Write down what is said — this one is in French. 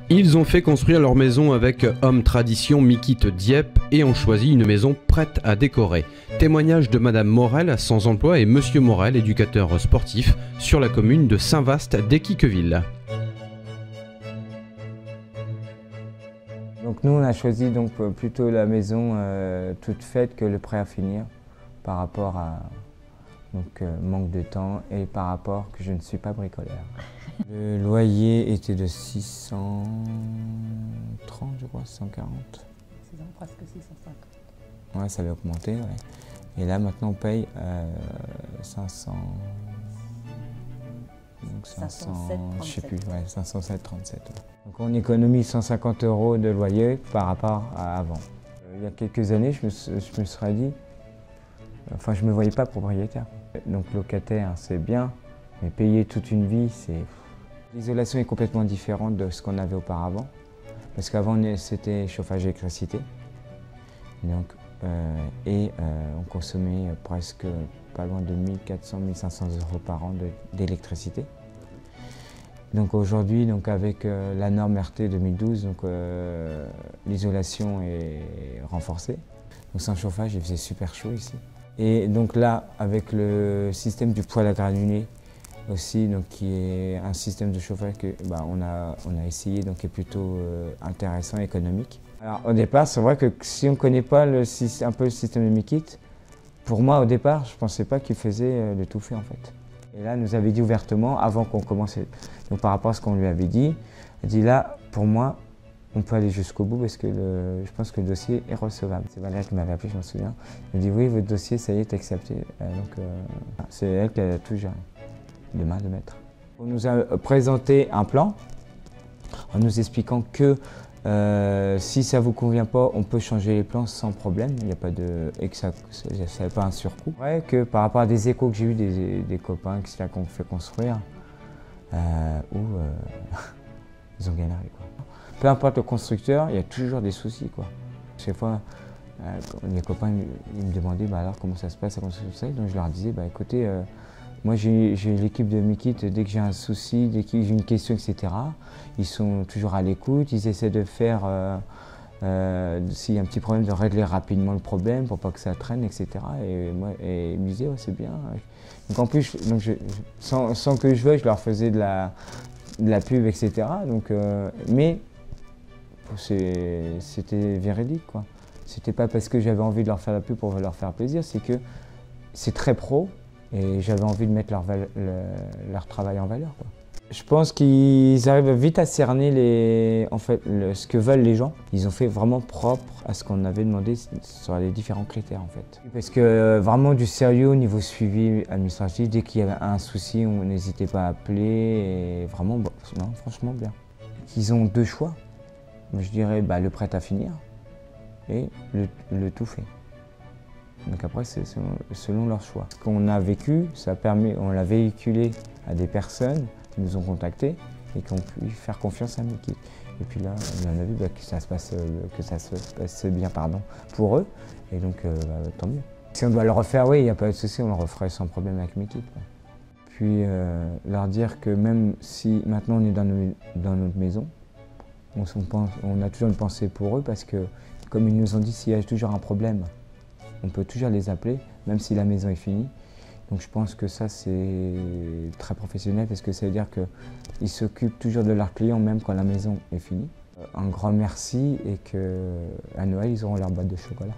Ils ont fait construire leur maison avec Homme Tradition Mikit Dieppe et ont choisi une maison prête à décorer. Témoignage de Madame Morel, sans emploi, et Monsieur Morel, éducateur sportif, sur la commune de Saint-Vaast d'Esquiqueville. Donc nous on a choisi donc plutôt la maison toute faite que le prêt à finir par rapport à manque de temps et par rapport que je ne suis pas bricoleur. Le loyer était de 630 je crois, 640. Presque 650. Ouais, ça avait augmenté, ouais. Et là maintenant on paye 500... Donc 507, je sais plus, ouais, 507, 37. Ouais. Donc on économise 150 € de loyer par rapport à avant. Il y a quelques années, je me serais dit, enfin je ne me voyais pas propriétaire. Donc locataire, c'est bien, mais payer toute une vie, c'est... L'isolation est complètement différente de ce qu'on avait auparavant. Parce qu'avant c'était chauffage et électricité. Donc, on consommait presque pas loin de 1400-1500 € par an d'électricité. Donc aujourd'hui, avec la norme RT 2012, l'isolation est renforcée. Donc sans chauffage, il faisait super chaud ici. Et donc là, avec le système du poêle à granulés aussi, qui est un système de chauffage que on a essayé, qui est plutôt intéressant, économique. Alors au départ, c'est vrai que si on ne connaît pas un peu le système de Mikit, pour moi au départ, je ne pensais pas qu'il faisait le tout fait en fait. Et là, il nous avait dit ouvertement, avant qu'on commence, donc par rapport à ce qu'on lui avait dit, il dit là, pour moi, on peut aller jusqu'au bout parce que je pense que le dossier est recevable. C'est Valérie qui m'avait appelé, je m'en souviens. Elle me dit oui, votre dossier, ça y est, est accepté. C'est elle qui a tout géré, de main de maître. On nous a présenté un plan en nous expliquant que si ça ne vous convient pas, on peut changer les plans sans problème, il n'y a pas de, et que ça n'est pas un surcoût. C'est vrai que par rapport à des échos que j'ai eu des copains qui ont fait construire, ils ont galéré, quoi. Peu importe le constructeur, il y a toujours des soucis, quoi. Chaque fois, les copains ils me demandaient alors comment ça se passe la construction, donc je leur disais écoutez, moi j'ai l'équipe de Mikit, dès que j'ai un souci, dès que j'ai une question, etc., ils sont toujours à l'écoute, ils essaient de faire, s'il y a un petit problème, de régler rapidement le problème pour pas que ça traîne, etc. Et ils me disaient, ouais, c'est bien. Donc en plus, sans que je veuille, je leur faisais de la pub, etc. Mais c'était véridique, quoi. C'était pas parce que j'avais envie de leur faire la pub pour leur faire plaisir, c'est que c'est très pro et j'avais envie de mettre leur travail en valeur, quoi. Je pense qu'ils arrivent vite à cerner ce que veulent les gens. Ils ont fait vraiment propre à ce qu'on avait demandé sur les différents critères, en fait. Parce que vraiment du sérieux au niveau suivi administratif, dès qu'il y avait un souci, on n'hésitait pas à appeler, et vraiment, non, franchement bien. Ils ont deux choix. Moi, je dirais le prêt à finir et le tout fait. Donc après, c'est selon leur choix. Ce qu'on a vécu, on l'a véhiculé à des personnes qui nous ont contactés et qui ont pu faire confiance à Mikit. Et puis là, on a vu que ça se passe bien pour eux, et donc tant mieux. Si on doit le refaire, oui, il n'y a pas de souci, on le referait sans problème avec Mikit. Puis leur dire que même si maintenant on est dans notre maison, on a toujours une pensée pour eux parce que, comme ils nous ont dit, s'il y a toujours un problème, on peut toujours les appeler, même si la maison est finie. Donc je pense que ça, c'est très professionnel parce que ça veut dire qu'ils s'occupent toujours de leurs clients même quand la maison est finie. Un grand merci et qu'à Noël, ils auront leur boîte de chocolat.